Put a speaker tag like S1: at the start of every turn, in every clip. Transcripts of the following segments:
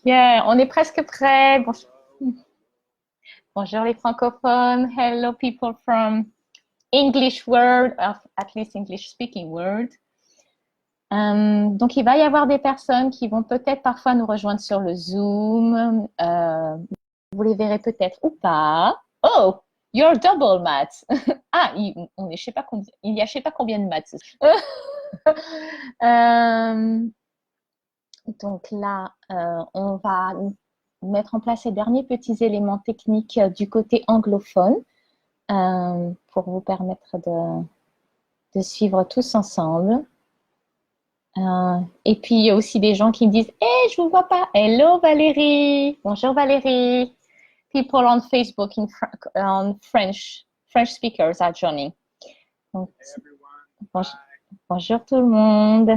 S1: Yeah, on est presque prêt. Bonjour les francophones. Hello people from English world, at least English speaking world. Donc il va y avoir des personnes qui vont peut-être parfois nous rejoindre sur le Zoom. Vous les verrez peut-être ou pas. Oh, you're double maths. Ah, je sais pas combien, il y a je sais pas combien de maths. Euh, donc là, on va mettre en place les derniers petits éléments techniques du côté anglophone pour vous permettre de suivre tous ensemble. Et puis, il y a aussi des gens qui me disent hey, je vous vois pas. Hello Valérie. Bonjour Valérie. People on Facebook on French speakers are joining. Donc, bonjour, bonjour tout le monde.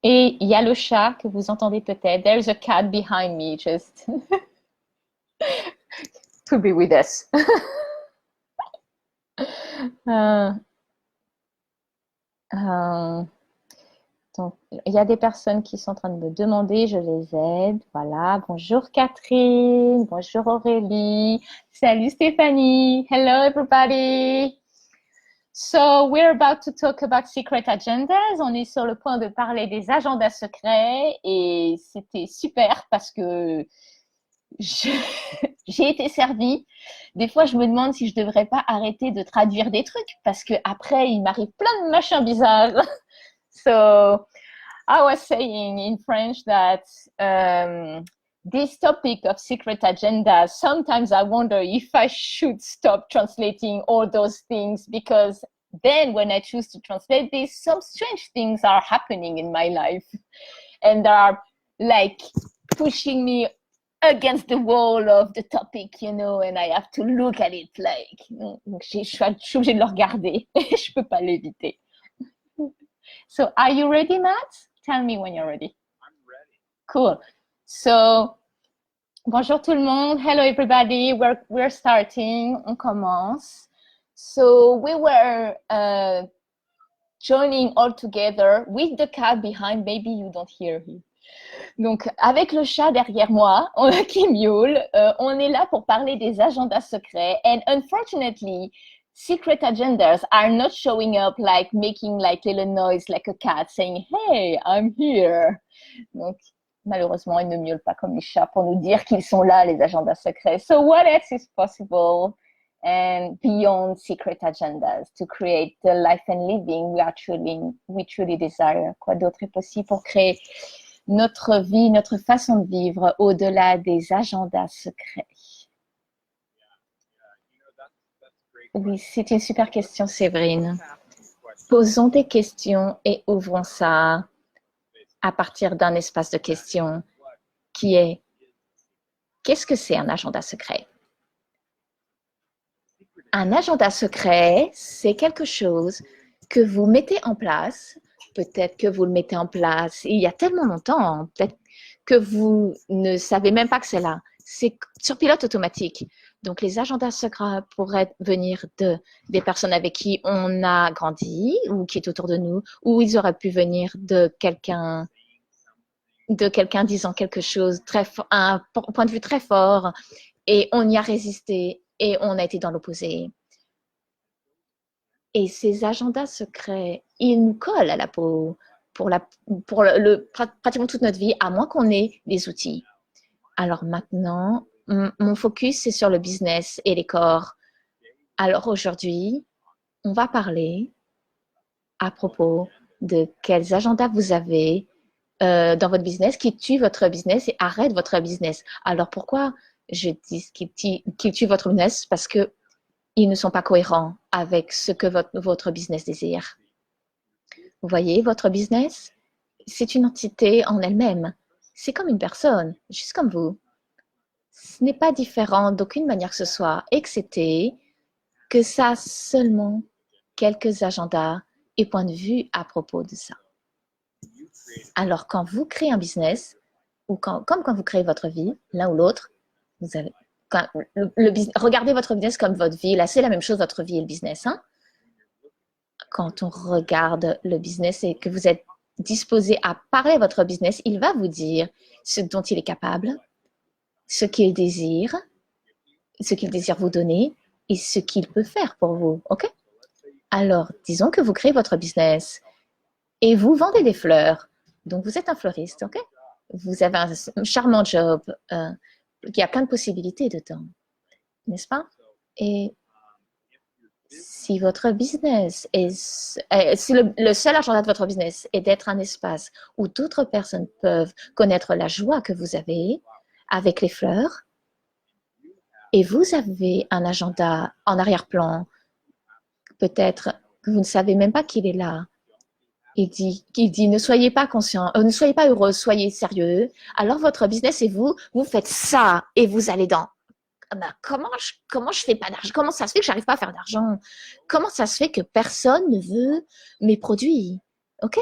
S1: Et il y a le chat que vous entendez peut-être. There's a cat behind me, just to be with us. euh, euh, donc, il y a des personnes qui sont en train de me demander, je les aide. Voilà. Bonjour Catherine, bonjour Aurélie, salut Stéphanie. Hello everybody. So we're about to talk about secret agendas. On est sur le point de parler des agendas secrets et c'était super parce que j'ai été servie. Des fois, je me demande si je devrais pas arrêter de traduire des trucs parce que après, il m'arrive plein de machins bizarres. So I was saying in French that this topic of secret agendas, sometimes I wonder if I should stop translating all those things because then when I choose to translate this, some strange things are happening in my life and are like pushing me against the wall of the topic, you know, and I have to look at it like, je suis obligée de le regarder. Je peux pas l'éviter. So are you ready, Matt? Tell me when you're ready. I'm ready. Cool. So, bonjour tout le monde. Hello everybody. We're starting. On commence. So we were joining all together with the cat behind. Maybe you don't hear him. Donc, avec le chat derrière moi, qui miaule, on est là pour parler des agendas secrets. And unfortunately, secret agendas are not showing up like making like little noise like a cat saying hey I'm here. Donc malheureusement ils ne miaulent pas comme les chats pour nous dire qu'ils sont là les agendas secrets. So what else is possible and beyond secret agendas to create the life and living we truly desire? Quoi d'autre est possible pour créer notre vie, notre façon de vivre au-delà des agendas secrets? Oui, c'est une super question, Séverine. Posons des questions et ouvrons ça à partir d'un espace de questions qui est qu'est-ce que c'est un agenda secret? Un agenda secret, c'est quelque chose que vous mettez en place. Peut-être que vous le mettez en place il y a tellement longtemps, peut-être que vous ne savez même pas que c'est là. C'est sur pilote automatique. Donc, les agendas secrets pourraient venir des personnes avec qui on a grandi ou qui est autour de nous, ou ils auraient pu venir de quelqu'un disant quelque chose, un point de vue très fort, et on y a résisté et on a été dans l'opposé. Et ces agendas secrets, ils nous collent à la peau pour pratiquement toute notre vie, à moins qu'on ait des outils. Alors maintenant, mon focus, c'est sur le business et les corps. Alors aujourd'hui, on va parler à propos de quels agendas vous avez dans votre business qui tuent votre business et arrêtent votre business. Alors pourquoi je dis qu'ils tuent votre business? Parce qu'ils ne sont pas cohérents avec ce que votre business désire. Vous voyez, votre business, c'est une entité en elle-même. C'est comme une personne, juste comme vous. Ce n'est pas différent d'aucune manière que ce soit, excepté que ça a seulement quelques agendas et points de vue à propos de ça. Alors, quand vous créez un business, ou comme quand vous créez votre vie, l'un ou l'autre, vous avez, regardez votre business comme votre vie. Là, c'est la même chose, votre vie et le business. Hein? quand on regarde le business et que vous êtes disposé à parler à votre business, il va vous dire ce dont il est capable, ce qu'il désire vous donner et ce qu'il peut faire pour vous. OK? Alors, disons que vous créez votre business et vous vendez des fleurs. Donc, vous êtes un fleuriste, OK? Vous avez un charmant job qui a plein de possibilités dedans, n'est-ce pas? Et si votre business si le seul agenda de votre business est d'être un espace où d'autres personnes peuvent connaître la joie que vous avez avec les fleurs, et vous avez un agenda en arrière-plan, peut-être que vous ne savez même pas qu'il est là. Il dit ne soyez pas conscient, ne soyez pas heureux, soyez sérieux. Alors votre business et vous faites ça et vous allez dans comment je fais pas d'argent? Comment ça se fait que j'arrive pas à faire d'argent? Comment ça se fait que personne ne veut mes produits? OK?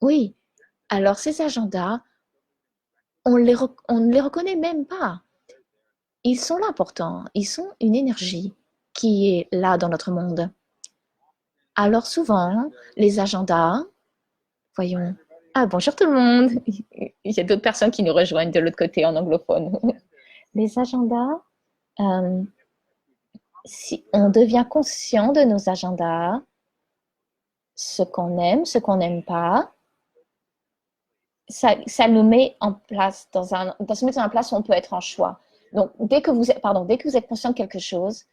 S1: Oui. Alors ces agendas, on ne les reconnaît même pas. Ils sont là pourtant. Ils sont une énergie qui est là dans notre monde. Alors souvent, les agendas, voyons. Ah, bonjour tout le monde. Il y a d'autres personnes qui nous rejoignent de l'autre côté en anglophone. Les agendas, si on devient conscient de nos agendas, ce qu'on n'aime pas, ça nous met en place dans une place où on peut être en choix. Donc, dès que vous êtes conscient de quelque chose,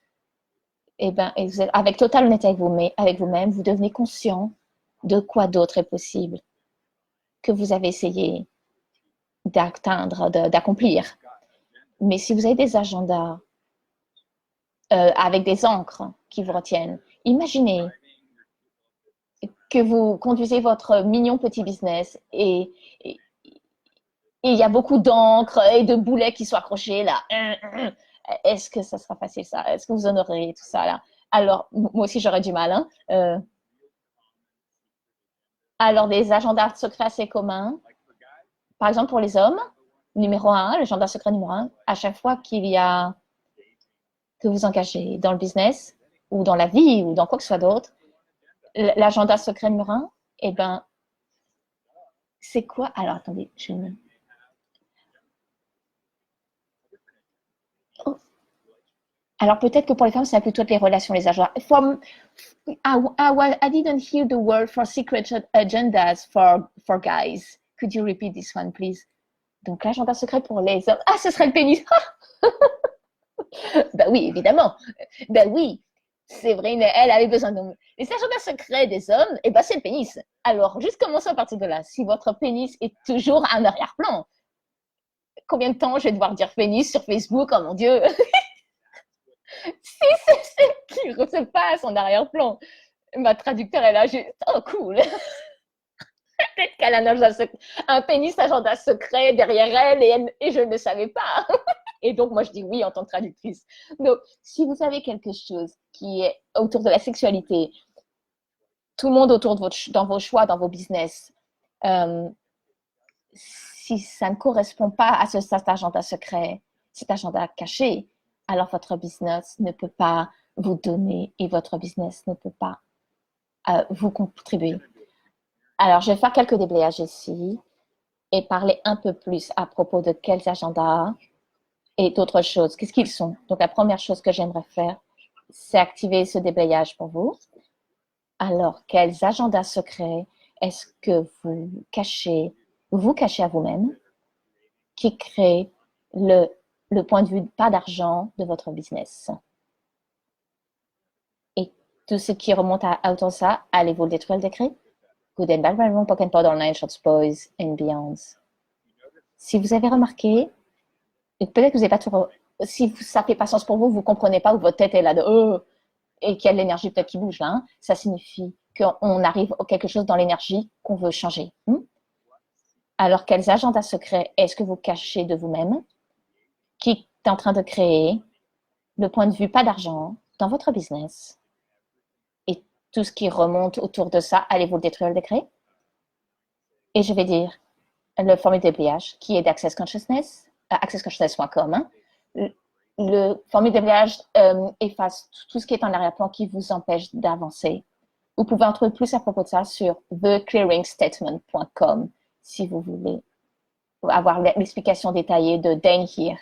S1: et vous êtes avec totale honnêteté avec vous-même, vous devenez conscient de quoi d'autre est possible que vous avez essayé d'atteindre, d'accomplir. Mais si vous avez des agendas avec des encres qui vous retiennent, imaginez que vous conduisez votre mignon petit business et il y a beaucoup d'encre et de boulets qui sont accrochés là. Est-ce que ça sera facile ça? Est-ce que vous en aurez tout ça là? Alors, moi aussi j'aurais du mal. Hein? Alors, des agendas secrets assez communs. Par exemple, pour les hommes, numéro 1, l'agenda secret numéro 1, à chaque fois que vous engagez dans le business ou dans la vie ou dans quoi que ce soit d'autre, l'agenda secret numéro 1, eh ben, c'est quoi? Alors, attendez, oh. Alors, peut-être que pour les femmes, c'est plutôt les relations, les agendas. I didn't hear the word for secret agendas for guys. Could you repeat this one, please? Donc, l'agenda secret pour les hommes. Ah, ce serait le pénis. Ben oui, évidemment. Ben oui, c'est vrai, elle avait besoin de nous. Les agendas secrets des hommes, eh ben c'est le pénis. Alors, juste commençons à partir de là. Si votre pénis est toujours en arrière-plan, combien de temps je vais devoir dire pénis sur Facebook? Oh mon Dieu. Si c'est pas son arrière-plan. Ma traducteur est là, oh cool. Peut-être qu'elle a un pénis agenda secret derrière elle et je ne le savais pas. Et donc, moi, je dis oui en tant que traductrice. Donc, si vous avez quelque chose qui est autour de la sexualité, tout le monde autour de dans vos choix, dans vos business, si ça ne correspond pas à cet agenda secret, cet agenda caché, alors votre business ne peut pas vous donner et votre business ne peut pas vous contribuer. Alors, je vais faire quelques déblayages ici et parler un peu plus à propos de quels agendas et d'autres choses. Qu'est-ce qu'ils sont? Donc, la première chose que j'aimerais faire, c'est activer ce déblayage pour vous. Alors, quels agendas secrets est-ce que vous cachez à vous-même qui crée le point de vue pas d'argent de votre business? Et tout ce qui remonte à autour de ça, allez-vous le détruire le décret? Good and bad, wrong, poke and pod, online, short boys and beyonds. Si vous avez remarqué, et peut-être que vous n'avez pas tout. Si ça fait pas sens pour vous, vous comprenez pas où votre tête est là de et qu'il y a de l'énergie peut-être qui bouge là, hein, ça signifie qu'on arrive à quelque chose dans l'énergie qu'on veut changer. Alors, quels agendas secrets est-ce que vous cachez de vous-même qui est en train de créer le point de vue pas d'argent dans votre business? Et tout ce qui remonte autour de ça, allez-vous le détruire le décret? Et je vais dire le formule de déblayage qui est d'Access Consciousness, accessconsciousness.com. Hein. Le formule de déblayage efface tout ce qui est en arrière-plan qui vous empêche d'avancer Vous pouvez en trouver plus à propos de ça sur theclearingstatement.com si vous voulez avoir l'explication détaillée de Dane Heer.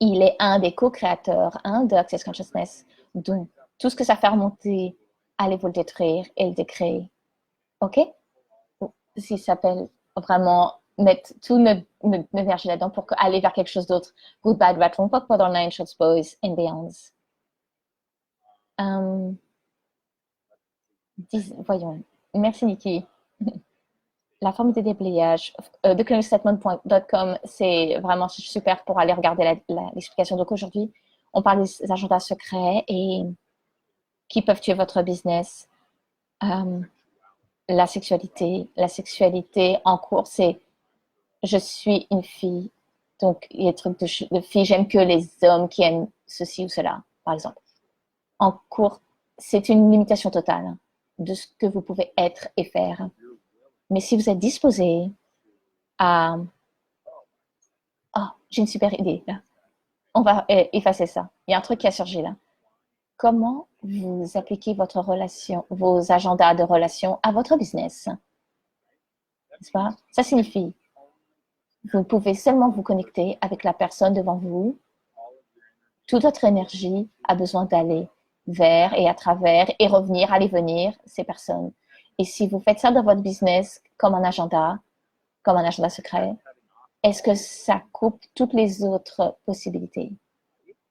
S1: Il est un des co-créateurs de Access Consciousness. Donc, tout ce que ça fait remonter, allez vous le détruire et le décréer. OK? S'il s'appelle vraiment mettre toute notre énergie là-dedans pour aller vers quelque chose d'autre. Good, bad, right, wrong, pas dans Nine Shorts Boys and Beyonds. Voyons. Merci, Nikki. La forme de déblayage. theclearingstatement.com, c'est vraiment super pour aller regarder l'explication. Donc aujourd'hui, on parle des agendas secrets et qui peuvent tuer votre business. La sexualité en cours, c'est je suis une fille. Donc, il y a des trucs de filles, j'aime que les hommes qui aiment ceci ou cela, par exemple. En cours, c'est une limitation totale de ce que vous pouvez être et faire. Mais si vous êtes disposé à... Oh, j'ai une super idée, là. On va effacer ça. Il y a un truc qui a surgi, là. Comment vous appliquez votre relation, vos agendas de relation à votre business? N'est-ce pas? Ça signifie, vous pouvez seulement vous connecter avec la personne devant vous. Toute votre énergie a besoin d'aller vers et à travers et revenir, aller venir ces personnes. Et si vous faites ça dans votre business comme un agenda secret, est-ce que ça coupe toutes les autres possibilités?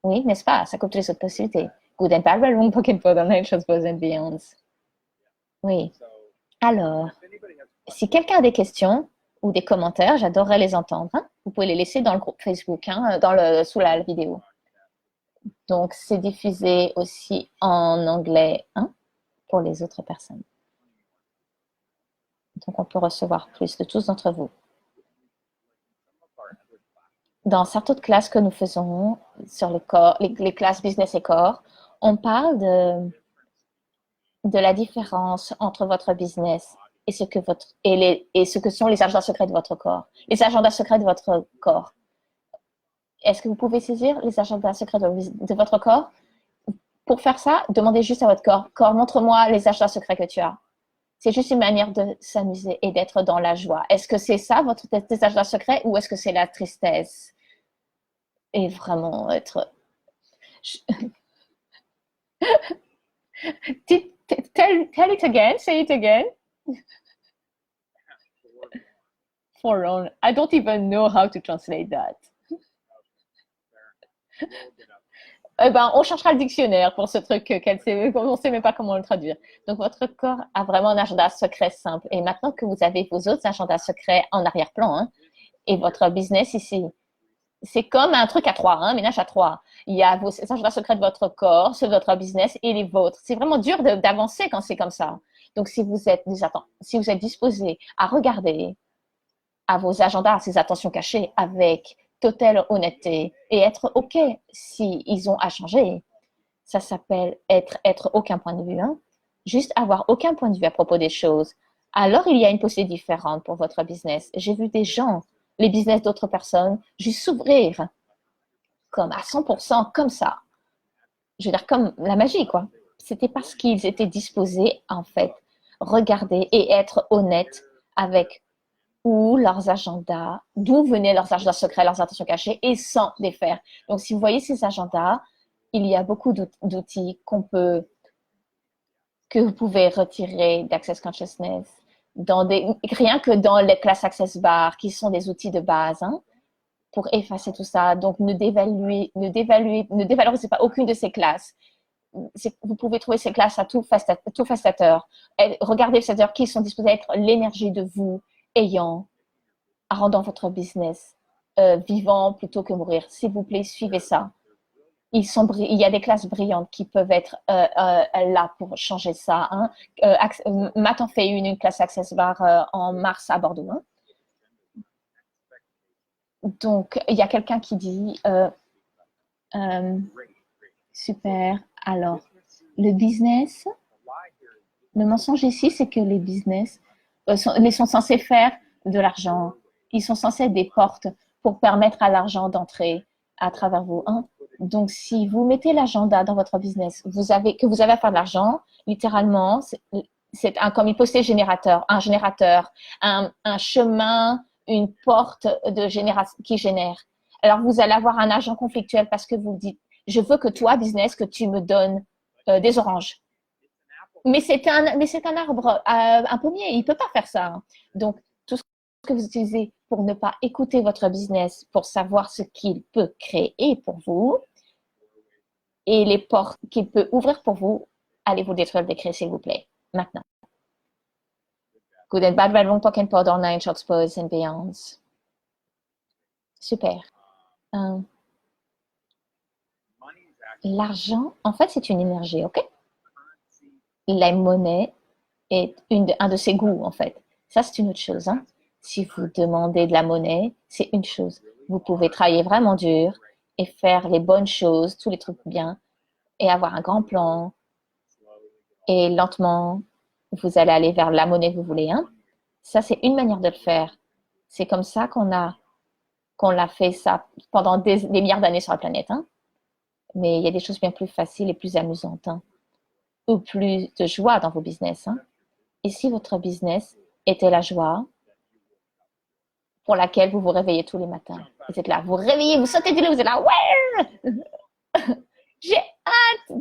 S1: Oui, n'est-ce pas? Ça coupe toutes les autres possibilités. Good and bad, wrong, pocket for the nations, boys and beyonds. Oui. Alors, si quelqu'un a des questions ou des commentaires, j'adorerais les entendre. Hein? Vous pouvez les laisser dans le groupe Facebook, hein, sous la vidéo. Donc, c'est diffusé aussi en anglais pour les autres personnes. Donc, on peut recevoir plus de tous d'entre vous. Dans certaines classes que nous faisons sur le corps, les classes business et corps, on parle de la différence entre votre business et ce que sont les agendas secrets de votre corps. Les agendas secrets de votre corps. Est-ce que vous pouvez saisir les agendas secrets de votre corps? Pour faire ça, demandez juste à votre corps. Corps, montre-moi les agendas secrets que tu as. C'est juste une manière de s'amuser et d'être dans la joie. Est-ce que c'est ça, tes agendas secrets, ou est-ce que c'est la tristesse? Et vraiment être... Tell it again, say it again. For I don't even know how to translate that. Eh ben, on cherchera le dictionnaire pour ce truc on ne sait même pas comment le traduire. Donc, votre corps a vraiment un agenda secret simple. Et maintenant que vous avez vos autres agendas secrets en arrière-plan, et votre business ici, c'est comme un truc à trois, ménage à trois. Il y a vos agendas secrets de votre corps, ceux de votre business et les vôtres. C'est vraiment dur d'avancer quand c'est comme ça. Donc, si vous êtes disposé à regarder à vos agendas, à ces attentions cachées avec totale honnêteté et être OK si ils ont à changer. Ça s'appelle être aucun point de vue. Juste avoir aucun point de vue à propos des choses. Alors, il y a une possibilité différente pour votre business. J'ai vu des gens, les business d'autres personnes, juste s'ouvrir comme à 100%, comme ça. Je veux dire, comme la magie, quoi. C'était parce qu'ils étaient disposés, en fait, regarder et être honnêtes avec ou leurs agendas, d'où venaient leurs agendas secrets, leurs intentions cachées, et sans les faire. Donc, si vous voyez ces agendas, il y a beaucoup d'outils que vous pouvez retirer d'Access Consciousness, rien que dans les classes Access Bar, qui sont des outils de base, pour effacer tout ça. Donc, ne dévalorisez pas aucune de ces classes. Vous pouvez trouver ces classes à tout facilitateur. Regardez les facilitateurs qui sont disposés à être l'énergie de vous, rendant votre business vivant plutôt que mourir. S'il vous plaît, suivez ça. Il y a des classes brillantes qui peuvent être là pour changer ça. Matt en fait une classe Access Bar en mars à Bordeaux. Donc, il y a quelqu'un qui dit super. Alors, le business, le mensonge ici, c'est que les business sont censés faire de l'argent. Ils sont censés être des portes pour permettre à l'argent d'entrer à travers vous. Donc, si vous mettez l'agenda dans votre business, que vous avez à faire de l'argent, littéralement, c'est comme une postée générateur, un chemin, une porte qui génère. Alors, vous allez avoir un agent conflictuel parce que vous dites, je veux que toi, business, que tu me donnes des oranges. Mais c'est un arbre, un pommier, il ne peut pas faire ça. Hein. Donc, tout ce que vous utilisez pour ne pas écouter votre business, pour savoir ce qu'il peut créer pour vous et les portes qu'il peut ouvrir pour vous, allez vous détruire le décret, s'il vous plaît, maintenant. Good and bad, red, wrong, pocket, pod, online, short, pose and beyonds. Super. L'argent, en fait, c'est une énergie, OK? La monnaie est un de ses goûts, en fait. Ça, c'est une autre chose. Hein? Si vous demandez de la monnaie, c'est une chose. Vous pouvez travailler vraiment dur et faire les bonnes choses, tous les trucs bien, et avoir un grand plan. Et lentement, vous allez aller vers la monnaie que vous voulez. Hein? Ça, c'est une manière de le faire. C'est comme ça qu'on l'a fait ça pendant des milliards d'années sur la planète. Hein? Mais il y a des choses bien plus faciles et plus amusantes. Hein? Ou plus de joie dans vos business. Hein? Et si votre business était la joie pour laquelle vous vous réveillez tous les matins, vous êtes là, vous réveillez, vous sautez du lit, vous êtes là, ouais, j'ai hâte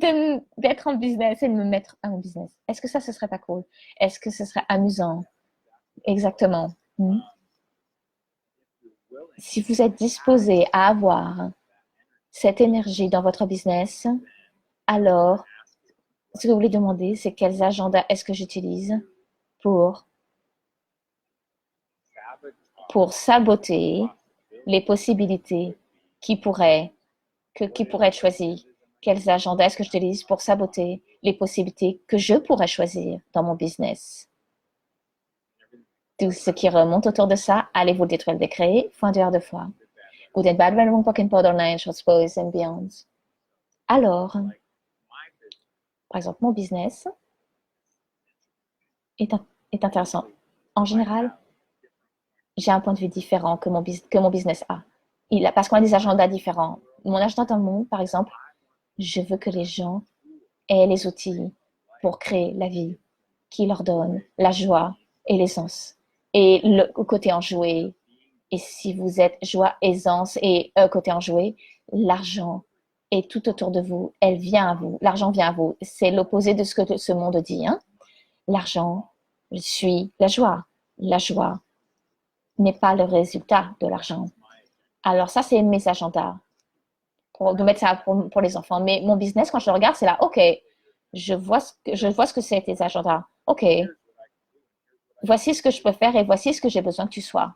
S1: d'être en business et de me mettre en business. Est-ce que ça, ce serait pas cool? Est-ce que ce serait amusant? Exactement. Si vous êtes disposé à avoir cette énergie dans votre business, alors ce que vous voulez demander, c'est quels agendas est-ce que j'utilise pour saboter les possibilités qui pourraient être choisies. Quels agendas est-ce que j'utilise pour saboter les possibilités que je pourrais choisir dans mon business? Tout ce qui remonte autour de ça, allez-vous détruire le décret, fois deux fois. Good and bad, wrong, pocket, pod, online, short, pose and beyond. Alors, par exemple, mon business est intéressant. En général, j'ai un point de vue différent que mon business a. Parce qu'on a des agendas différents. Mon agenda dans le monde, par exemple, je veux que les gens aient les outils pour créer la vie qui leur donne la joie et l'aisance. Et le côté enjoué. Et si vous êtes joie, aisance et côté enjoué, l'argent est tout autour de vous. Elle vient à vous. L'argent vient à vous. C'est l'opposé de ce que ce monde dit. Hein? L'argent suit la joie. La joie n'est pas le résultat de l'argent. Alors ça, c'est mes agendas. De mettre ça pour les enfants. Mais mon business, quand je le regarde, c'est là, OK, je vois ce que c'est tes agendas. OK, voici ce que je peux faire et voici ce que j'ai besoin que tu sois.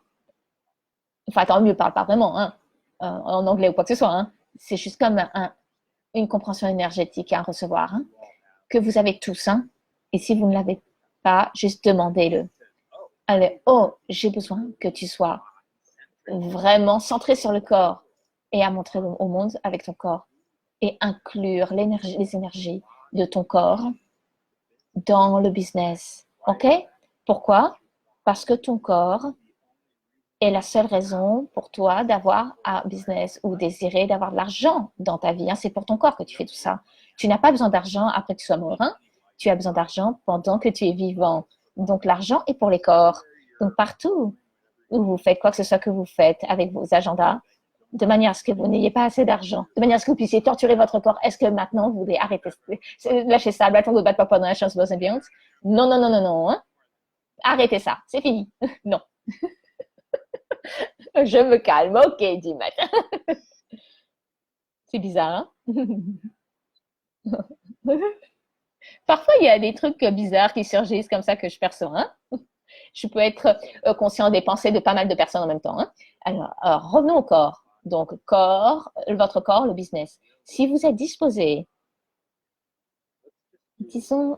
S1: Enfin, tant mieux, parle pas vraiment, hein, en anglais ou quoi que ce soit. Hein. C'est juste comme une compréhension énergétique à recevoir, hein, que vous avez tous. Hein. Et si vous ne l'avez pas, juste demandez-le. Allez, oh, j'ai besoin que tu sois vraiment centré sur le corps et à montrer au monde avec ton corps et inclure les énergies de ton corps dans le business. OK? Pourquoi? Parce que ton corps est la seule raison pour toi d'avoir un business ou désirer d'avoir de l'argent dans ta vie. Hein. C'est pour ton corps que tu fais tout ça. Tu n'as pas besoin d'argent après que tu sois mort. Hein. Tu as besoin d'argent pendant que tu es vivant. Donc, l'argent est pour les corps. Donc, partout où vous faites quoi que ce soit que vous faites avec vos agendas, de manière à ce que vous n'ayez pas assez d'argent, de manière à ce que vous puissiez torturer votre corps. Est-ce que maintenant, vous voulez arrêter, lâcher ça, bâton de battre pendant la chance, boss and beyond? Non, non, non, non, non. Hein? Arrêtez ça, c'est fini. Non. Je me calme, ok, dit Matt. C'est bizarre, hein? Parfois, il y a des trucs bizarres qui surgissent comme ça que je perçois. Hein? Je peux être conscient des pensées de pas mal de personnes en même temps. Hein? Alors, revenons au corps. Donc, votre corps, le business. Si vous êtes disposé, disons,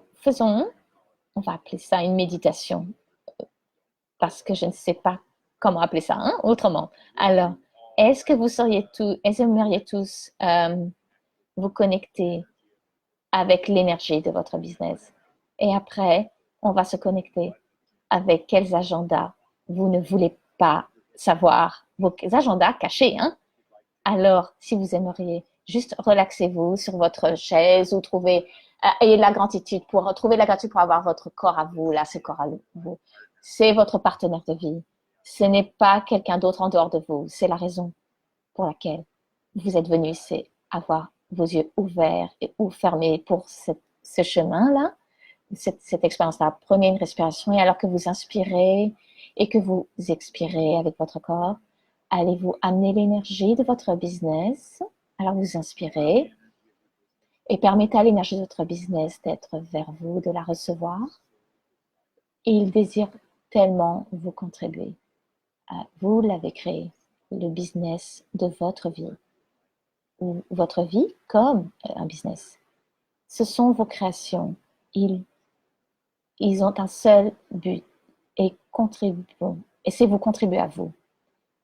S1: on va appeler ça une méditation, parce que je ne sais pas comment appeler ça hein, autrement. Alors, est-ce que vous aimeriez tous vous connecter avec l'énergie de votre business? Et après, on va se connecter avec quels agendas vous ne voulez pas savoir, vos agendas cachés. Hein? Alors, si vous aimeriez Juste relaxez-vous sur votre chaise ou ayez de la gratitude trouver de la gratitude pour avoir votre corps à vous, là, ce corps à vous. C'est votre partenaire de vie. Ce n'est pas quelqu'un d'autre en dehors de vous. C'est la raison pour laquelle vous êtes venu, c'est avoir vos yeux ouverts ou fermés pour ce chemin-là, cette expérience-là. Prenez une respiration et alors que vous inspirez et que vous expirez avec votre corps, allez-vous amener l'énergie de votre business. Alors vous inspirez et permettez à l'énergie de votre business d'être vers vous, de la recevoir. Et il désire tellement vous contribuer. Vous l'avez créé, le business de votre vie, ou votre vie comme un business. Ce sont vos créations. Ils ont un seul but et c'est vous contribuer à vous.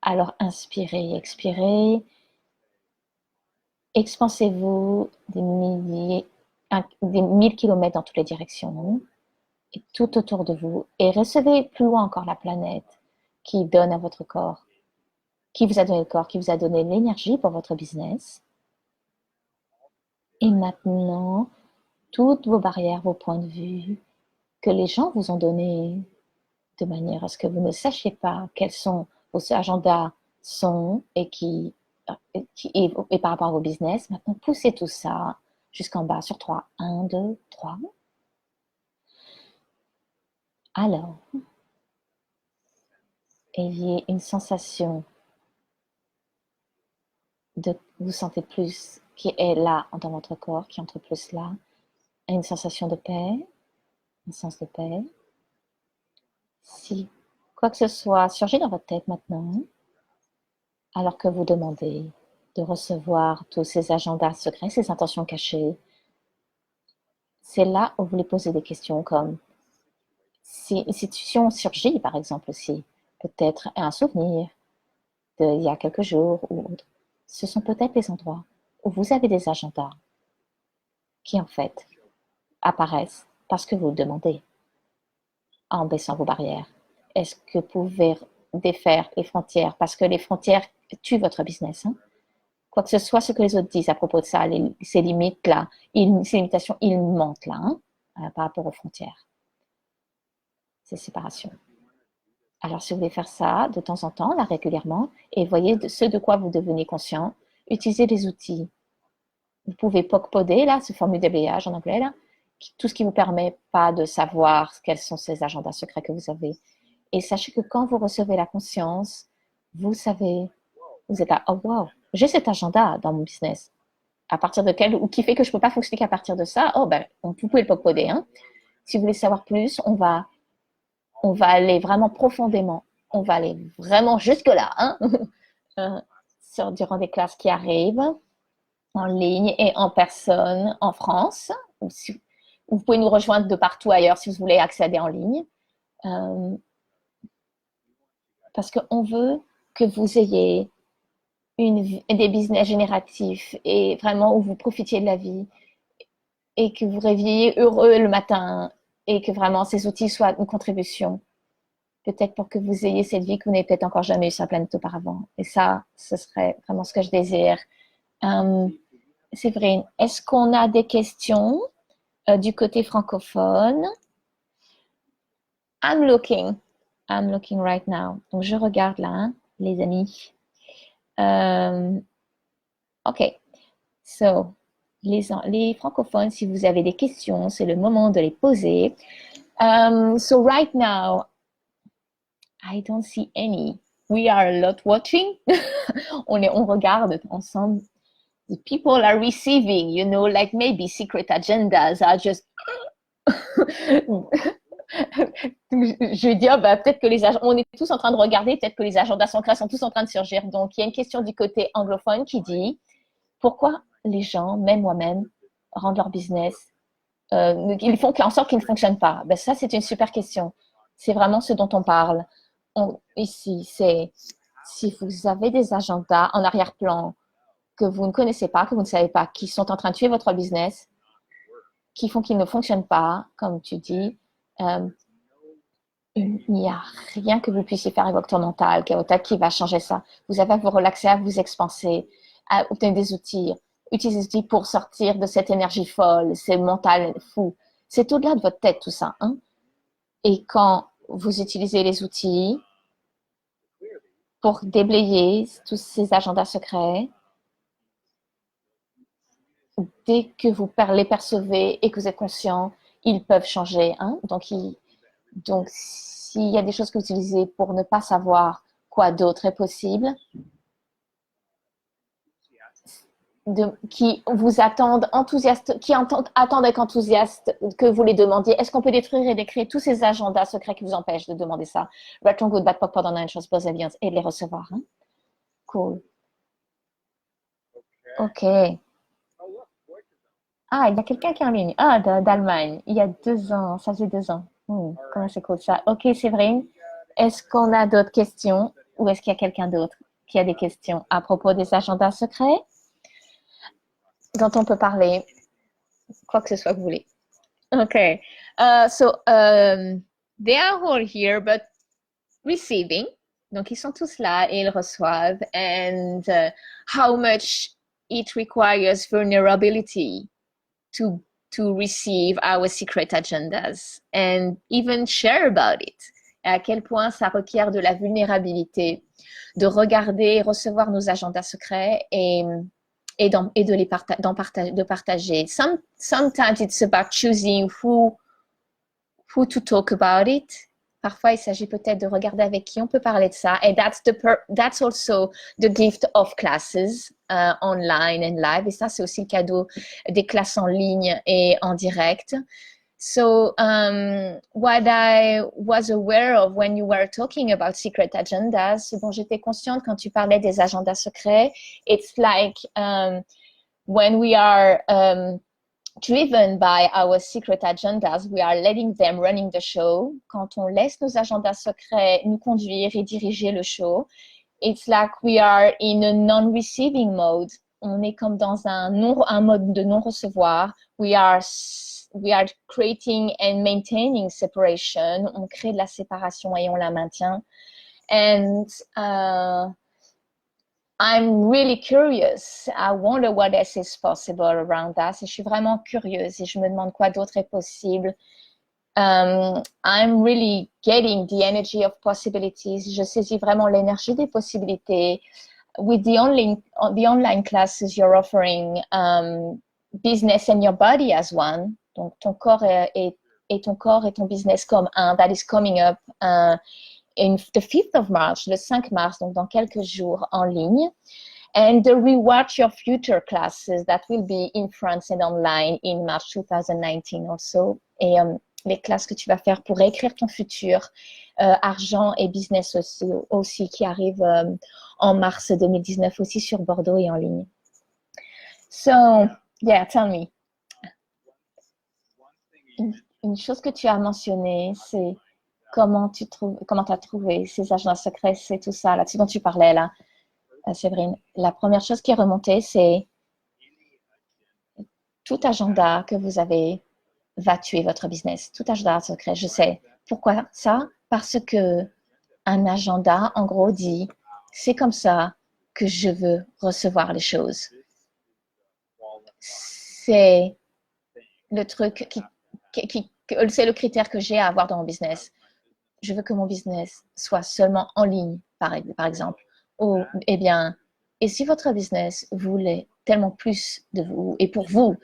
S1: Alors inspirez, expirez, expansez-vous des 1000 kilomètres dans toutes les directions et tout autour de vous et recevez plus loin encore la planète qui donne à votre corps, qui vous a donné le corps, qui vous a donné l'énergie pour votre business. Et maintenant, toutes vos barrières, vos points de vue que les gens vous ont donnés de manière à ce que vous ne sachiez pas quels sont vos agendas sont et par rapport à vos business. Maintenant, poussez tout ça jusqu'en bas sur 3. 1, 2, 3. Alors, ayez une sensation vous sentez plus qui est là dans votre corps, qui entre plus là, une sensation de paix, un sens de paix. Si quoi que ce soit surgit dans votre tête maintenant, alors que vous demandez de recevoir tous ces agendas secrets, ces intentions cachées, c'est là où vous les posez des questions comme si une situation surgit, par exemple, aussi, peut-être un souvenir d'il y a quelques jours ou autre. Ce sont peut-être les endroits où vous avez des agendas qui, en fait, apparaissent parce que vous le demandez en baissant vos barrières. Est-ce que vous pouvez défaire les frontières parce que les frontières tuent votre business, hein? Quoi que ce soit ce que les autres disent à propos de ça, ces limites-là, ces limitations, ils mentent là, hein, par rapport aux frontières. Ces séparations. Alors, si vous voulez faire ça de temps en temps, là, régulièrement, et voyez ce de quoi vous devenez conscient, utilisez les outils. Vous pouvez POC-poder, là, ce formule déblayage en anglais, là, tout ce qui vous permet pas de savoir quels sont ces agendas secrets que vous avez. Et sachez que quand vous recevez la conscience, vous savez, vous êtes là, oh wow, j'ai cet agenda dans mon business. À partir de quel, ou qui fait que je peux pas fonctionner qu'à partir de ça, oh ben, vous pouvez le POC-poder, hein. Si vous voulez savoir plus, on va aller vraiment profondément. On va aller vraiment jusque-là, hein, durant des classes qui arrivent, en ligne et en personne en France. Vous pouvez nous rejoindre de partout ailleurs si vous voulez accéder en ligne. Parce qu'on veut que vous ayez des business génératifs et vraiment où vous profitiez de la vie et que vous réveillez heureux le matin et que vraiment ces outils soient une contribution. Peut-être pour que vous ayez cette vie que vous n'avez peut-être encore jamais eu sur la planète auparavant. Et ça, ce serait vraiment ce que je désire. Séverine, est-ce qu'on a des questions du côté francophone? I'm looking right now. Donc, je regarde là, hein, les amis. OK. So, les francophones, si vous avez des questions, c'est le moment de les poser. So, right now, I don't see any. We are a lot watching. on regarde ensemble. The people are receiving, you know, like maybe secret agendas are just. Je dis, bah, peut-être que on est tous en train de regarder, peut-être que les agendas secrets sont tous en train de surgir. Donc, il y a une question du côté anglophone qui dit pourquoi les gens, même moi-même, rendent leur business, ils font en sorte qu'ils ne fonctionnent pas. Ben, ça, c'est une super question. C'est vraiment ce dont on parle. Ici, c'est si vous avez des agendas en arrière-plan que vous ne connaissez pas, que vous ne savez pas, qui sont en train de tuer votre business, qui font qu'ils ne fonctionnent pas, comme tu dis, il n'y a rien que vous puissiez faire avec votre mental, qui va changer ça. Vous avez à vous relaxer, à vous expanser, à obtenir des outils, utilisez les outils pour sortir de cette énergie folle, c'est mental fou. C'est au-delà de votre tête tout ça. Hein? Et quand vous utilisez les outils pour déblayer tous ces agendas secrets, dès que vous les percevez et que vous êtes conscient, ils peuvent changer. Hein? Donc, s'il y a des choses que vous utilisez pour ne pas savoir quoi d'autre est possible, qui vous attendent enthousiastes, attendent avec enthousiasme que vous les demandiez. Est-ce qu'on peut détruire et décrire tous ces agendas secrets qui vous empêchent de demander ça? Red Good, Bad Pop, pendant une chose positive et de les recevoir. Hein? Cool. Ok. Ah, il y a quelqu'un qui est en ligne. Ah, d'Allemagne. Il y a 2 ans. Ça faisait 2 ans. Comment c'est cool ça. Ok, Séverine. Est-ce qu'on a d'autres questions ou est-ce qu'il y a quelqu'un d'autre qui a des questions à propos des agendas secrets dont on peut parler? Quoi que ce soit que vous voulez. Okay. They are all here, but receiving. Donc, ils sont tous là et ils reçoivent. And how much it requires vulnerability to receive our secret agendas and even share about it. Et à quel point ça requiert de la vulnérabilité de regarder et recevoir nos agendas secrets et de partager. Sometimes it's about choosing who to talk about it. Parfois, il s'agit peut-être de regarder avec qui on peut parler de ça. Et that's also the gift of classes online and live. Et ça, c'est aussi le cadeau des classes en ligne et en direct. So, what I was aware of when you were talking about secret agendas, ce dont j'étais consciente quand tu parlais des agendas secrets, it's like when we are driven by our secret agendas, we are letting them running the show. Quand on laisse nos agendas secrets nous conduire et diriger le show, it's like we are in a non-receiving mode. On est comme dans un mode de non-recevoir. We are creating and maintaining separation. On crée de la séparation et on la maintient. And I'm really curious. I wonder what else is possible around us. Et je suis vraiment curieuse et je me demande quoi d'autre est possible. I'm really getting the energy of possibilities. Je saisis vraiment l'énergie des possibilités. With the online classes you're offering, business and your body as one. Donc ton corps et ton business comme un. That is coming up. The 5th of March, le 5 mars, donc dans quelques jours en ligne. And the Rewatch Your Future classes that will be in France and online in March 2019 also. Et les classes que tu vas faire pour réécrire ton futur, argent et business aussi qui arrivent en mars 2019 aussi sur Bordeaux et en ligne. So, yeah, tell me. Une chose que tu as mentionnée, c'est comment tu as trouvé ces agendas secrets, c'est tout ça, là-dessus dont tu parlais, là, Séverine. La première chose qui est remontée, c'est tout agenda que vous avez va tuer votre business. Tout agenda secret, je sais. Pourquoi ça? Parce que un agenda, en gros, dit, c'est comme ça que je veux recevoir les choses. C'est le truc c'est le critère que j'ai à avoir dans mon business. Je veux que mon business soit seulement en ligne, par exemple. Ou, eh bien, et si votre business voulait tellement plus de vous et pour vous,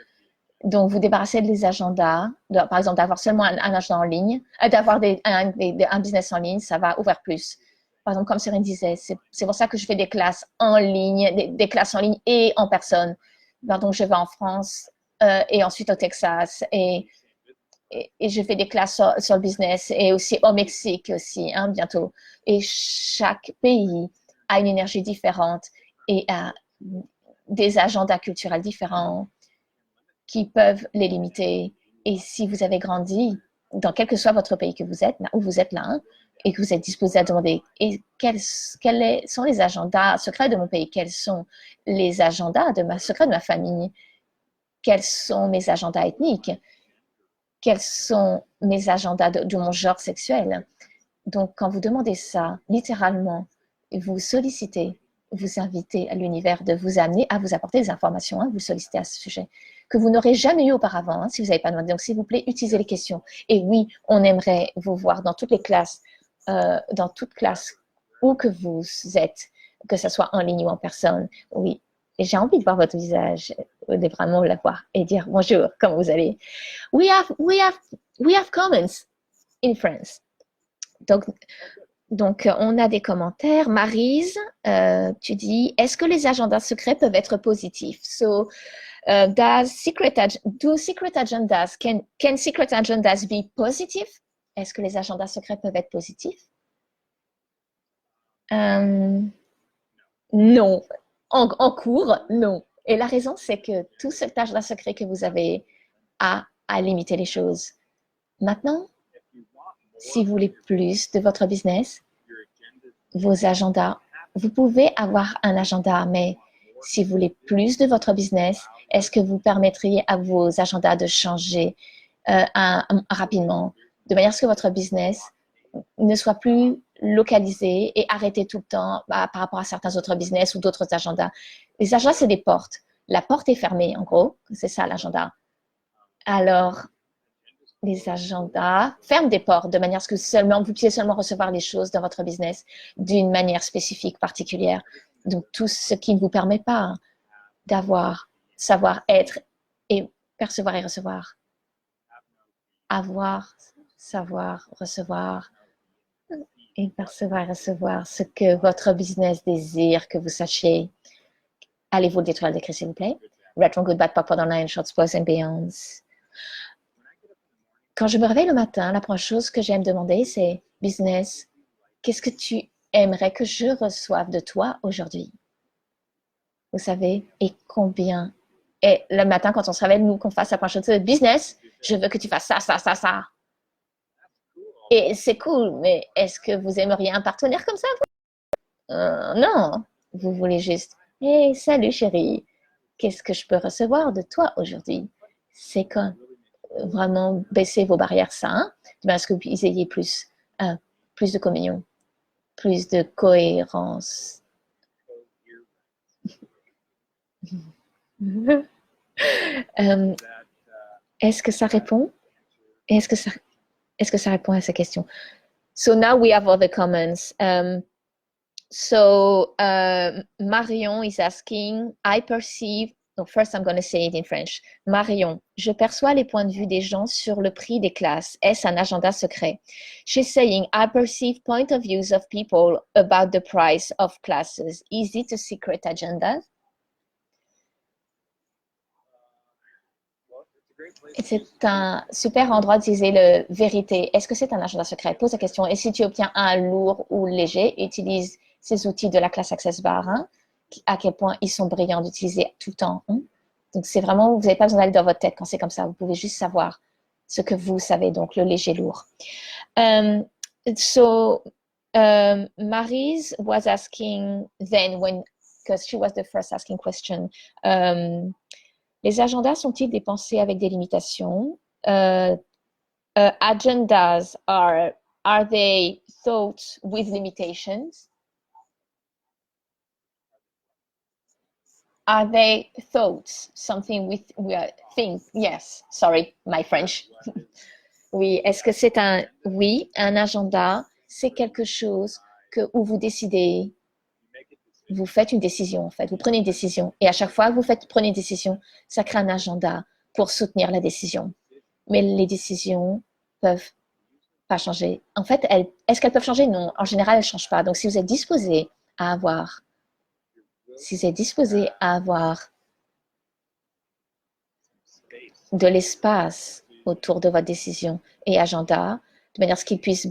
S1: donc vous débarrassez des agendas, par exemple, d'avoir seulement un agenda en ligne, d'avoir un business en ligne, ça va ouvrir plus. Par exemple, comme Cyrine disait, c'est pour ça que je fais des classes en ligne, des classes en ligne et en personne. Donc, je vais en France et ensuite au Texas et je fais des classes sur le business et aussi au Mexique aussi, hein, bientôt. Et chaque pays a une énergie différente et a des agendas culturels différents qui peuvent les limiter. Et si vous avez grandi dans quel que soit votre pays que vous êtes, où vous êtes là, hein, et que vous êtes disposé à demander quels sont les agendas secrets de mon pays, quels sont les agendas secrets de ma famille, quels sont mes agendas ethniques, quels sont mes agendas de mon genre sexuel. Donc, quand vous demandez ça, littéralement, vous sollicitez vous inviter à l'univers de vous amener à vous apporter des informations, vous solliciter à ce sujet, que vous n'aurez jamais eu auparavant, si vous n'avez pas demandé. Donc, s'il vous plaît, utilisez les questions. Et oui, on aimerait vous voir dans toutes les classes, dans toute classe où que vous êtes, que ce soit en ligne ou en personne. Oui, et j'ai envie de voir votre visage, de vraiment la voir et dire bonjour, comment vous allez. We have comments in France. Donc, on a des commentaires. Maryse, tu dis, est-ce que les agendas secrets peuvent être positifs? So, do secret agendas, can secret agendas be positive? Est-ce que les agendas secrets peuvent être positifs? Non. En cours, non. Et la raison, c'est que tout cet agenda secret que vous avez a à limiter les choses. Maintenant, si vous voulez plus de votre business, vos agendas, vous pouvez avoir un agenda, mais si vous voulez plus de votre business, est-ce que vous permettriez à vos agendas de changer rapidement, de manière à ce que votre business ne soit plus localisé et arrêté tout le temps par rapport à certains autres business ou d'autres agendas. Les agendas, c'est des portes. La porte est fermée, en gros. C'est ça, l'agenda. Alors, les agendas ferment des portes de manière à ce que vous puissiez seulement recevoir les choses dans votre business d'une manière spécifique, particulière. Donc, tout ce qui ne vous permet pas d'avoir, savoir être et percevoir et recevoir. Avoir, savoir, recevoir et percevoir et recevoir ce que votre business désire que vous sachiez. Allez-vous le détruire, l'écrire, s'il vous plaît? Retron Good Bad Pop dans Nine Shorts, Boys and Beyonds. Quand je me réveille le matin, la première chose que j'aime demander, c'est business, qu'est-ce que tu aimerais que je reçoive de toi aujourd'hui? Vous savez, et combien? Et le matin, quand on se réveille, nous, qu'on fasse la première chose, c'est business, je veux que tu fasses ça, ça, ça, ça. Et c'est cool, mais est-ce que vous aimeriez un partenaire comme ça? Non, vous voulez juste, hey, salut chérie, qu'est-ce que je peux recevoir de toi aujourd'hui? C'est quand vraiment baisser vos barrières saines, de manière à ce que vous ayez plus de communion, plus de cohérence. Est-ce que ça répond? Est-ce que ça répond à sa question? So now we have other comments. Marion is asking, I perceive, donc first I'm going to say it in French. Marion, je perçois les points de vue des gens sur le prix des classes. Est-ce un agenda secret? She's saying, I perceive point of views of people about the price of classes. Is it a secret agenda? C'est un super endroit d'utiliser le vérité. Est-ce que c'est un agenda secret? Pose la question. Et si tu obtiens un lourd ou léger, utilise ces outils de la classe Access Bar. À quel point ils sont brillants d'utiliser tout le temps. Donc, c'est vraiment, vous n'avez pas besoin d'aller dans votre tête quand c'est comme ça. Vous pouvez juste savoir ce que vous savez, donc le léger lourd. Maryse was asking then because she was the first asking question, les agendas sont-ils dépensés avec des limitations? Agendas are they thought with limitations? Are they thoughts? Something with think? Yes. Sorry, my French. Oui. Est-ce que c'est oui, un agenda, c'est quelque chose où vous décidez. Vous faites une décision, en fait. Vous prenez une décision. Et à chaque fois que vous prenez une décision, ça crée un agenda pour soutenir la décision. Mais les décisions peuvent pas changer. En fait, est-ce qu'elles peuvent changer? Non. En général, elles ne changent pas. Donc, si vous êtes disposé à avoir de l'espace autour de votre décision et agenda, de manière à ce qu'il puisse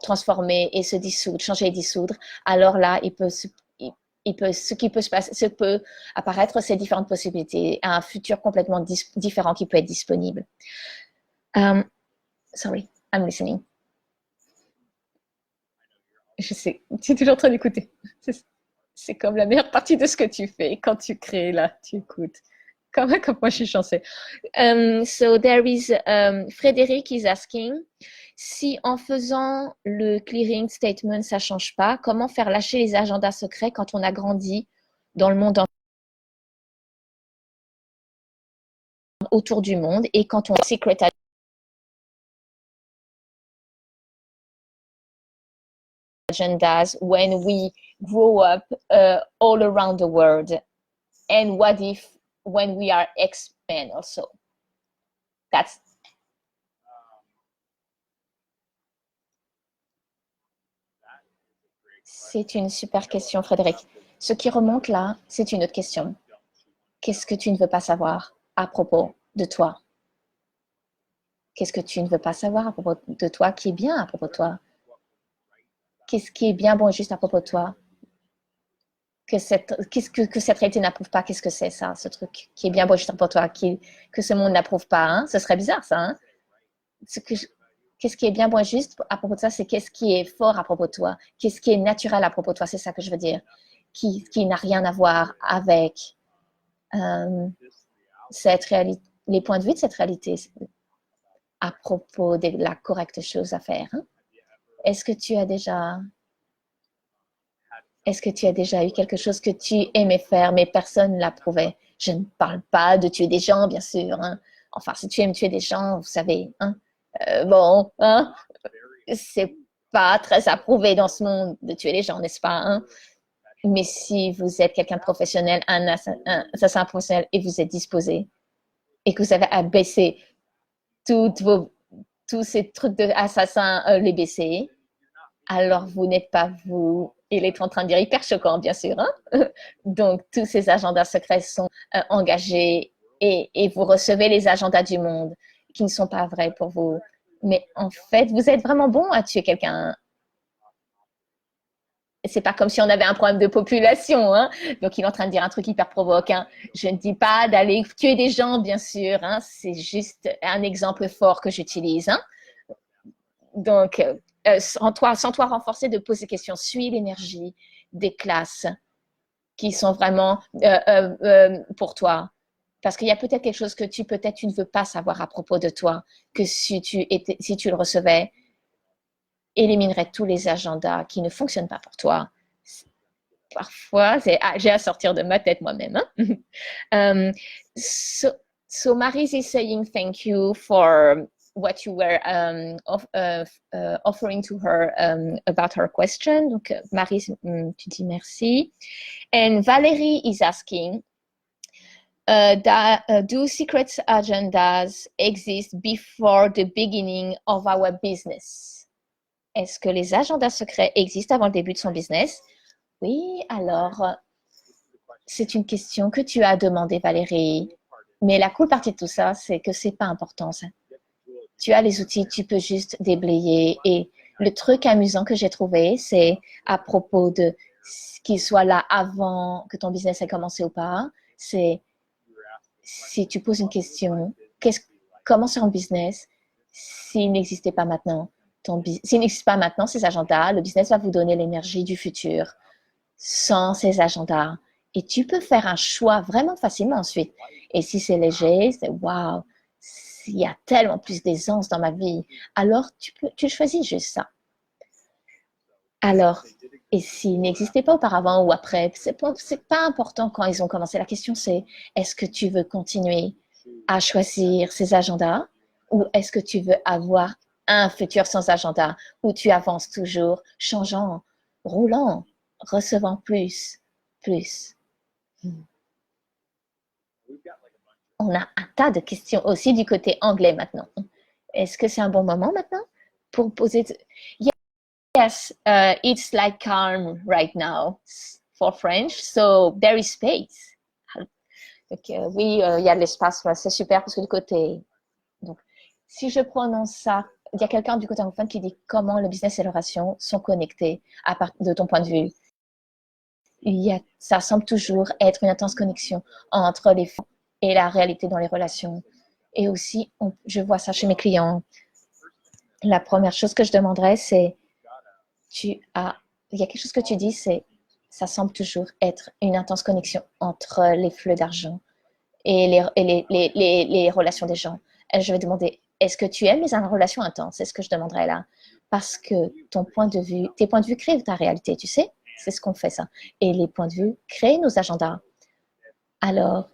S1: transformer et se dissoudre, changer et dissoudre, alors là, ce qui peut se passer, ce peut apparaître ces différentes possibilités, un futur complètement différent qui peut être disponible. Sorry, I'm listening. Je sais, tu es toujours en train d'écouter. C'est comme la meilleure partie de ce que tu fais. Quand tu crées, là, tu écoutes. Comme moi, je suis chanceux. So there is Frédéric is asking si en faisant le clearing statement ça change pas, comment faire lâcher les agendas secrets quand on a grandi dans le monde autour du monde et quand on secret agendas when we grow up all around the world, and what if when we are X-Men also? That's C'est une super question, Frédéric. Ce qui remonte là, c'est une autre question. Qu'est-ce que tu ne veux pas savoir à propos de toi? Qu'est-ce que tu ne veux pas savoir à propos de toi qui est bien à propos de toi? Qu'est-ce qui est bien, bon et juste à propos de toi? Que cette réalité n'approuve pas, qu'est-ce que c'est ça, ce truc qui est bien, bon et juste à propos de toi, que ce monde n'approuve pas, hein? Ce serait bizarre ça, hein? Qu'est-ce qui est bien, bon et juste à propos de ça, c'est qu'est-ce qui est fort à propos de toi, qu'est-ce qui est naturel à propos de toi, c'est ça que je veux dire, qui n'a rien à voir avec cette réalité, les points de vue de cette réalité à propos de la correcte chose à faire. Hein? Est-ce que tu as déjà eu quelque chose que tu aimais faire, mais personne ne l'approuvait? Je ne parle pas de tuer des gens, bien sûr. Hein? Enfin, si tu aimes tuer des gens, vous savez, hein? Bon, hein? C'est pas très approuvé dans ce monde de tuer les gens, n'est-ce pas? Hein? Mais si vous êtes quelqu'un de professionnel, un assassin professionnel, et vous êtes disposé, et que vous avez à baisser tous ces trucs d'assassins, les baisser, alors vous n'êtes pas vous. Il est en train de dire hyper choquant, bien sûr. Hein? Donc, tous ces agendas secrets sont engagés et vous recevez les agendas du monde qui ne sont pas vrais pour vous. Mais en fait, vous êtes vraiment bon à tuer quelqu'un. C'est pas comme si on avait un problème de population. Hein? Donc, il est en train de dire un truc hyper provoquant. Je ne dis pas d'aller tuer des gens, bien sûr. Hein? C'est juste un exemple fort que j'utilise. Hein? Donc, sans toi renforcer, de poser des questions. Suis l'énergie des classes qui sont vraiment pour toi. Parce qu'il y a peut-être quelque chose que tu ne veux pas savoir à propos de toi, que si tu le recevais, éliminerait tous les agendas qui ne fonctionnent pas pour toi. Parfois, j'ai à sortir de ma tête moi-même. Hein? So Maryse is saying thank you for what you were offering to her about her question. Donc, Maryse, tu dis merci. And Valérie is asking, do secret agendas exist before the beginning of our business? Est-ce que les agendas secrets existent avant le début de son business? Oui, alors, c'est une question que tu as demandé, Valérie. Mais la cool partie de tout ça, c'est que c'est pas important, ça. Tu as les outils, tu peux juste déblayer. Et le truc amusant que j'ai trouvé, c'est à propos de ce qui soit là avant que ton business ait commencé ou pas, c'est si tu poses une question, comment c'est un business s'il n'existait pas maintenant? S'il n'existe pas maintenant, ces agendas, le business va vous donner l'énergie du futur sans ces agendas. Et tu peux faire un choix vraiment facilement ensuite. Et si c'est léger, c'est waouh, il y a tellement plus d'aisance dans ma vie. Alors, tu choisis juste ça. Alors, et s'il n'existait pas auparavant ou après, c'est pas important quand ils ont commencé. La question c'est, est-ce que tu veux continuer à choisir ces agendas ou est-ce que tu veux avoir un futur sans agenda où tu avances toujours, changeant, roulant, recevant plus, plus. On a un tas de questions aussi du côté anglais maintenant. Est-ce que c'est un bon moment maintenant pour poser... Yes, it's like calm right now for French, so there is space. Donc, oui, il y a de l'espace, c'est super parce que du côté... Donc, si je prononce ça, il y a quelqu'un du côté anglophone qui dit comment le business et l'oration sont connectés de ton point de vue. Ça semble toujours être une intense connexion entre les fonds et la réalité dans les relations. Et aussi, je vois ça chez mes clients. La première chose que je demanderais, c'est il y a quelque chose que tu dis, ça semble toujours être une intense connexion entre les flux d'argent et les relations des gens. Je vais demander, est-ce que tu aimes les relations intenses? C'est ce que je demanderais là. Parce que tes points de vue créent ta réalité, tu sais? C'est ce qu'on fait ça. Et les points de vue créent nos agendas. Alors,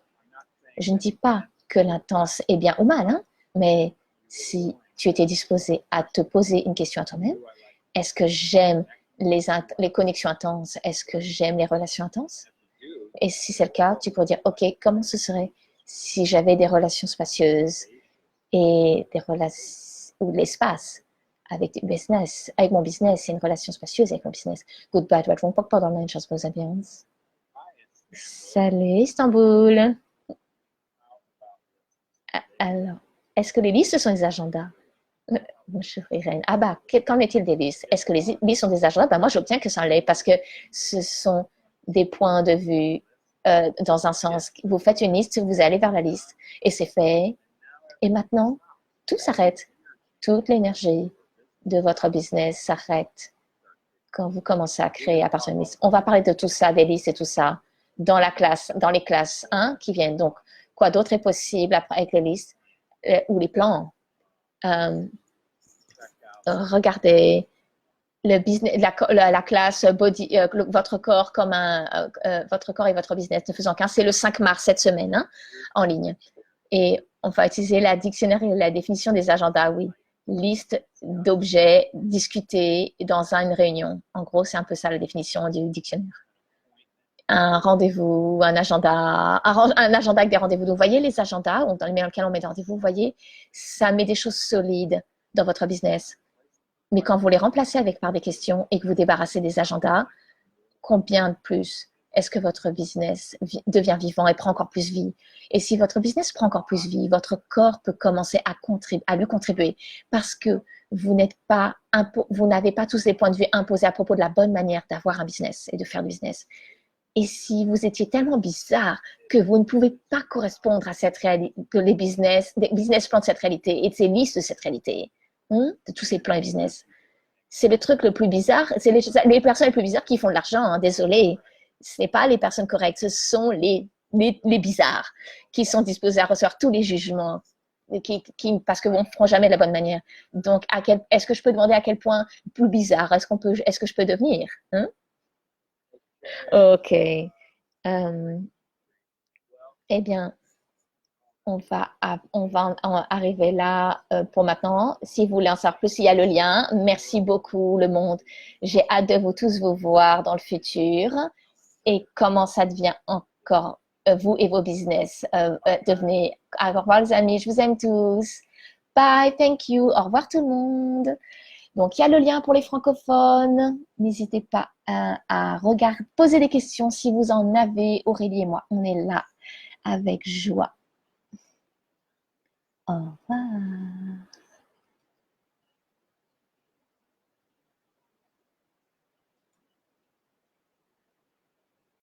S1: je ne dis pas que l'intense est bien ou mal, hein, mais si tu étais disposé à te poser une question à toi-même, est-ce que j'aime les connexions intenses? Est-ce que j'aime les relations intenses? Et si c'est le cas, tu pourrais dire, OK, comment ce serait si j'avais des relations spacieuses et des relations ou l'espace avec business, avec mon business, c'est une relation spacieuse avec mon business. Good, bad, right, wrong, pas dans la même chose, vos ambiances. Salut Istanbul. Alors, est-ce que les listes sont des agendas? Bonjour Irène. Ah bah, qu'en est-il des listes? Est-ce que les listes sont des agendas? Bah, moi, j'obtiens que ça l'est parce que ce sont des points de vue dans un sens. Vous faites une liste, vous allez vers la liste et c'est fait. Et maintenant, tout s'arrête. Toute l'énergie de votre business s'arrête quand vous commencez à créer à partir d'une liste. On va parler de tout ça, des listes et tout ça, dans la classe, dans les classes qui viennent. Donc, quoi d'autre est possible avec les listes ou les plans? Regardez le business, la classe body, votre corps comme votre corps et votre business ne faisant qu'un. C'est le 5 mars cette semaine en ligne. Et on va utiliser la dictionnaire et la définition des agendas, oui. Liste d'objets discutés dans une réunion. En gros, c'est un peu ça la définition du dictionnaire. Un rendez-vous, un agenda avec des rendez-vous. Donc, vous voyez les agendas dans lesquels on met des rendez-vous, vous voyez, ça met des choses solides dans votre business. Mais quand vous les remplacez par des questions et que vous débarrassez des agendas, combien de plus est-ce que votre business devient vivant et prend encore plus vie? Et si votre business prend encore plus vie, votre corps peut commencer à lui contribuer parce que vous n'avez pas tous les points de vue imposés à propos de la bonne manière d'avoir un business et de faire du business. Et si vous étiez tellement bizarre que vous ne pouvez pas correspondre à cette réalité, que les business plans de cette réalité et de ces listes de cette réalité, de tous ces plans et business, c'est le truc le plus bizarre. C'est les personnes les plus bizarres qui font de l'argent. Désolé, ce n'est pas les personnes correctes, ce sont les bizarres qui sont disposés à recevoir tous les jugements parce que ne feront jamais de la bonne manière. Donc, est-ce que je peux demander à quel point plus bizarre est-ce que je peux devenir? Ok. Eh bien, on va en arriver là pour maintenant. Si vous voulez en savoir plus, il y a le lien. Merci beaucoup, le monde. J'ai hâte de vous tous vous voir dans le futur et comment ça devient encore vous et vos business. Devenez. Au revoir les amis, je vous aime tous. Bye, thank you. Au revoir tout le monde. Donc, il y a le lien pour les francophones. N'hésitez pas à regarder, poser des questions si vous en avez. Aurélie et moi, on est là avec joie. Au revoir.